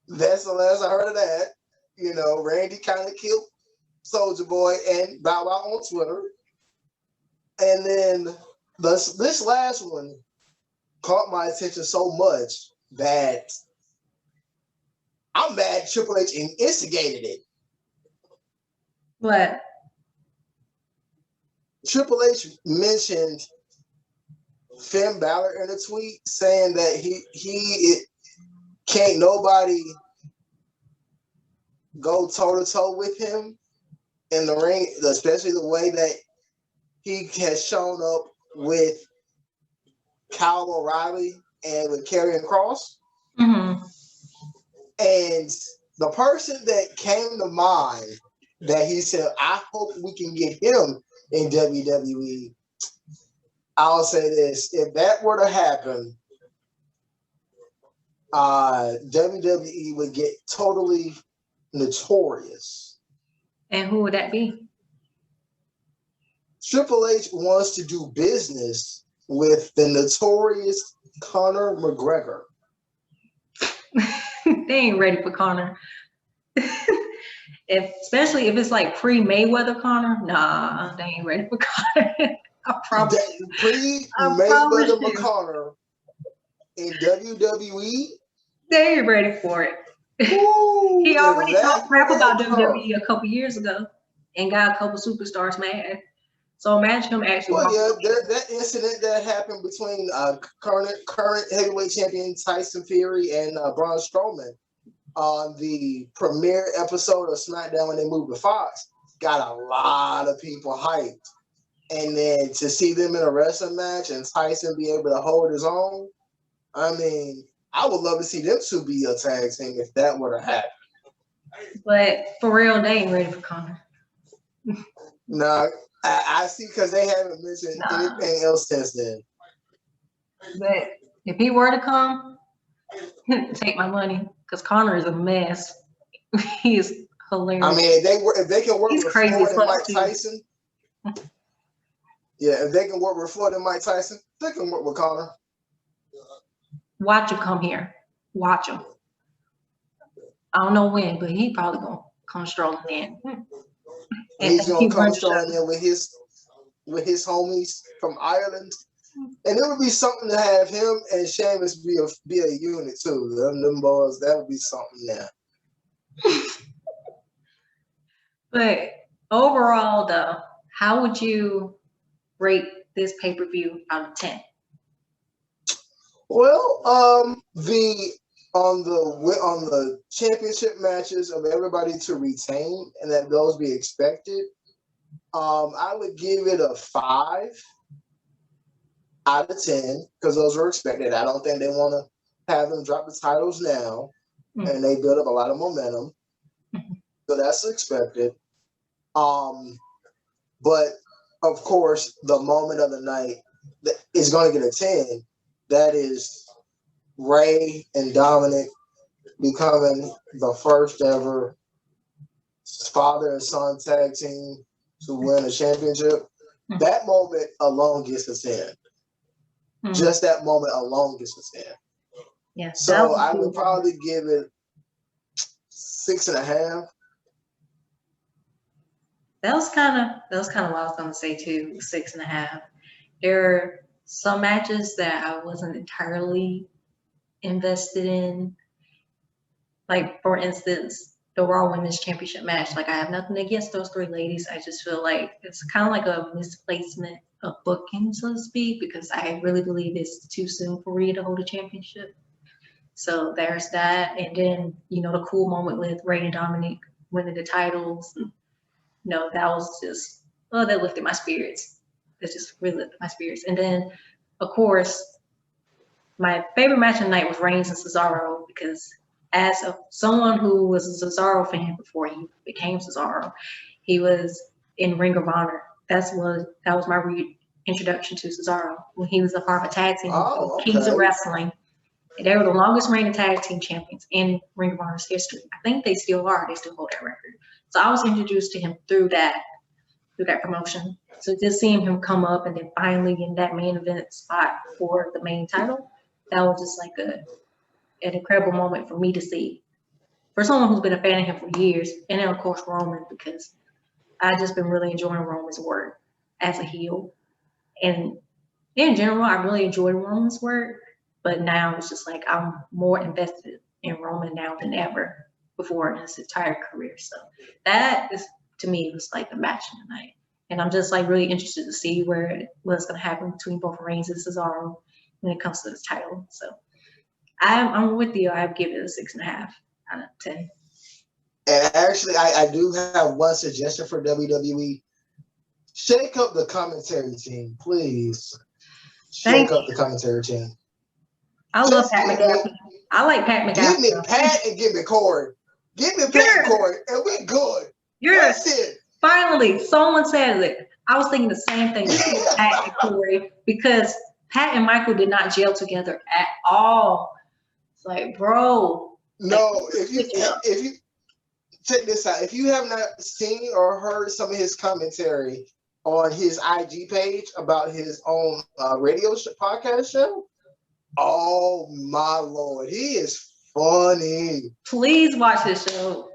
that's the last I heard of that. You know, Randy kind of killed Soulja Boy and Bow Wow on Twitter. And then this last one caught my attention so much that I'm mad Triple H instigated it. What? Triple H mentioned Finn Balor in a tweet saying that he can't nobody go toe-to-toe with him in the ring, especially the way that he has shown up with Kyle O'Reilly and with Karrion Kross. Mm-hmm. And the person that came to mind that he said, I hope we can get him in WWE. I'll say this, if that were to happen, WWE would get totally notorious. And who would that be? Triple H wants to do business with the notorious Conor McGregor. They ain't ready for Conor. Especially if it's like pre-Mayweather Conor. Nah, they ain't ready for Conor. I promise you. Pre-Mayweather Conor in WWE. They ain't ready for it. Ooh, he already talked crap about WWE a couple years ago and got a couple superstars mad. So imagine him actually. Well, yeah, that incident that happened between current heavyweight champion Tyson Fury and Braun Strowman on the premiere episode of SmackDown when they moved to Fox got a lot of people hyped. And then to see them in a wrestling match and Tyson be able to hold his own, I mean, I would love to see them two be a tag team if that were to happen. But for real, they ain't ready for Conor. No, I see, because they haven't mentioned anything else since then. But if he were to come, take my money, because Conor is a mess. He's hilarious. I mean, if they can work with Floyd and Mike Tyson, yeah, if they can work with Floyd and Mike Tyson, they can work with Conor. Watch him come here. Watch him. I don't know when, but he probably gonna come strolling in. He's gonna come strolling in with his homies from Ireland, and it would be something to have him and Sheamus be a unit too. Them boys, that would be something there. But overall, though, how would you rate this pay-per-view out of 10? Well, on the championship matches of everybody to retain and that those be expected, I would give it a 5 out of 10 because those were expected. I don't think they want to have them drop the titles now, and they build up a lot of momentum, so that's expected. But of course, the moment of the night is going to get a 10. That is Ray and Dominic becoming the first ever father and son tag team to win a championship. That moment alone gets a 10. Just that moment alone gets a 10. Yeah. So I would probably give it 6.5. That was kind of what I was gonna say too. 6.5. There are some matches that I wasn't entirely invested in. Like, for instance, the Raw Women's Championship match. Like, I have nothing against those 3 ladies. I just feel like it's kind of like a misplacement of booking, so to speak, because I really believe it's too soon for Rhea to hold a championship. So there's that. And then, the cool moment with Ray and Dominic winning the titles. That was just, that lifted my spirits. It just really lifted my spirits. And then, of course, my favorite match of the night was Reigns and Cesaro, because as someone who was a Cesaro fan before he became Cesaro, he was in Ring of Honor. That was my reintroduction to Cesaro when he was a part of a tag team, Kings of Wrestling. They were the longest reigning tag team champions in Ring of Honor's history. I think they still are. They still hold that record. So I was introduced to him through that promotion. So just seeing him come up and then finally in that main event spot for the main title, that was just like an incredible moment for me to see. For someone who's been a fan of him for years, and then of course Roman, because I've just been really enjoying Roman's work as a heel. And in general, I really enjoy Roman's work. But now it's just like I'm more invested in Roman now than ever before in his entire career. So that is, to me, was like the match of the night. And I'm just like really interested to see what's going to happen between both Reigns and Cesaro when it comes to this title. So I'm with you. I'd give it a 6.5 out of 10. And actually, I do have one suggestion for WWE. Shake up the commentary team, please. Shake up the commentary team. I love Pat McAfee. I like Pat McAfee. Give me Pat and give me Corey. Give me Pat and Corey, and we're good. Yes. That's it. Finally, someone said it. I was thinking the same thing. Pat and Corey, because Pat and Michael did not gel together at all. It's like, bro. No, if you check this out, if you have not seen or heard some of his commentary on his IG page about his own radio podcast show, oh my Lord, he is funny. Please watch this show.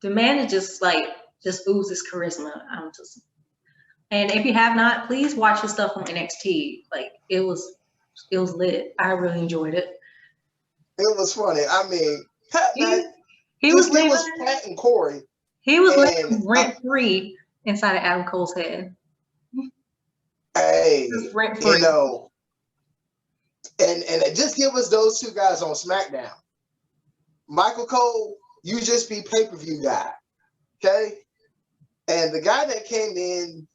The man is just oozes charisma. And if you have not, please watch his stuff on NXT. Like it was lit. I really enjoyed it. It was funny. I mean, Pat, he was Pat and Corey. He was living rent-free inside of Adam Cole's head. Hey, rent-free. You know. And just give us those two guys on SmackDown. Michael Cole, you just be pay-per-view guy. Okay? And the guy that came in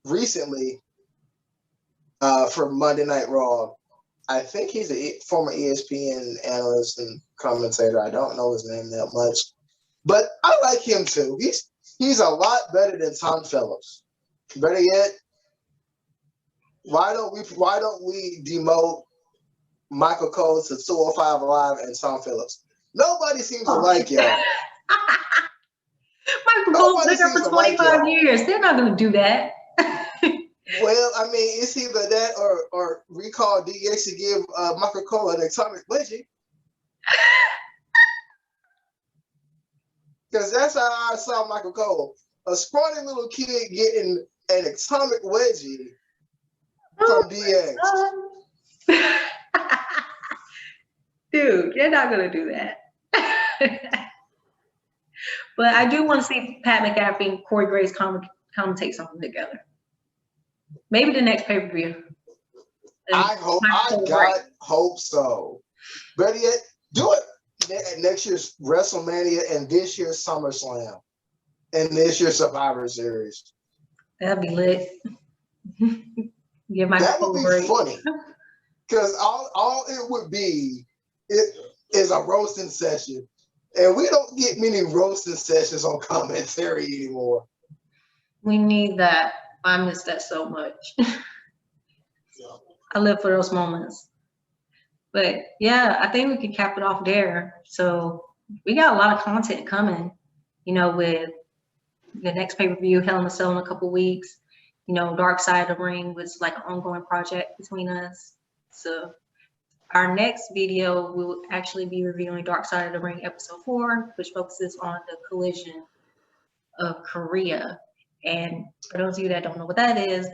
recently for Monday Night Raw, I think he's a former ESPN analyst and commentator. I don't know his name that much. But I like him too. He's a lot better than Tom Phillips. Better yet, why don't we demote Michael Cole to 205 Live and Tom Phillips? Nobody seems to like y'all. Michael Cole's been there for 25 years. They're not going to do that. Well, I mean, it's either that or recall DX to give Michael Cole an atomic wedgie. Because that's how I saw Michael Cole. A scrawny little kid getting an atomic wedgie from DX. Dude, you're not going to do that. But I do want to see Pat McAfee and Corey Graves commentate something together. Maybe the next pay-per-view. I hope so. Better yet, do it next year's WrestleMania and this year's SummerSlam and this year's Survivor Series. That'd be lit. That would be funny. Because all it would be is a roasting session. And we don't get many roasting sessions on commentary anymore. We need that. I miss that so much. I live for those moments. But yeah, I think we can cap it off there. So we got a lot of content coming, with the next pay-per-view, Hell in a Cell, in a couple weeks. Dark Side of the Ring was like an ongoing project between us. So our next video, we will actually be reviewing Dark Side of the Ring episode 4, which focuses on the collision of Korea. And for those of you that don't know what that is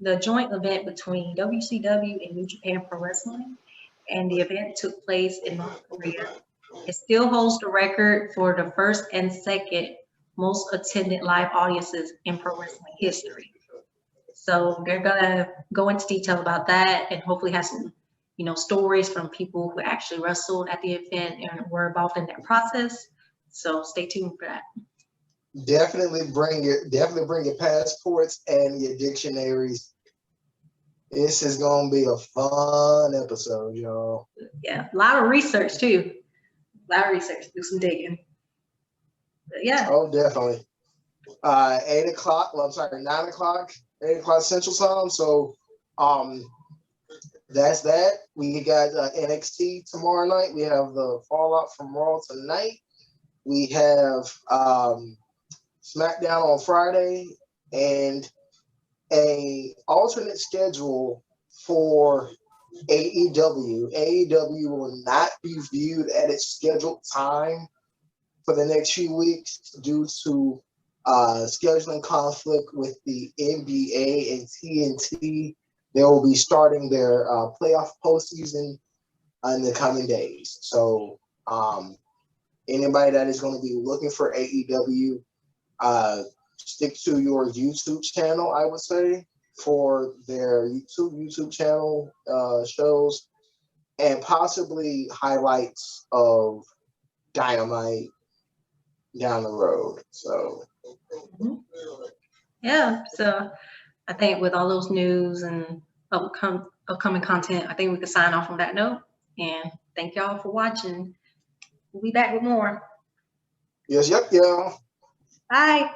the joint event between WCW and New Japan Pro Wrestling. And the event took place in North Korea. It still holds the record for the first and second most attended live audiences in pro wrestling history. So they're gonna go into detail about that and hopefully have some, stories from people who actually wrestled at the event and were involved in that process. So stay tuned for that. Definitely bring your passports and your dictionaries. This is gonna be a fun episode, y'all. Yeah, a lot of research too. A lot of research. Do some digging. But yeah. Oh, definitely. 8 o'clock. Well, I'm sorry, 9 o'clock. 8 o'clock Central Time. So, that's that. We got NXT tomorrow night. We have the Fallout from Raw tonight. We have SmackDown on Friday and a alternate schedule for AEW. AEW will not be viewed at its scheduled time for the next few weeks due to scheduling conflict with the NBA and TNT. They will be starting their playoff postseason in the coming days. So anybody that is going to be looking for AEW, stick to your YouTube channel, I would say, for their YouTube channel shows, and possibly highlights of Dynamite down the road. So yeah, so I think with all those news and upcoming content, I think we can sign off on that note. And thank y'all for watching. We'll be back with more. Yes, yep, y'all. Bye.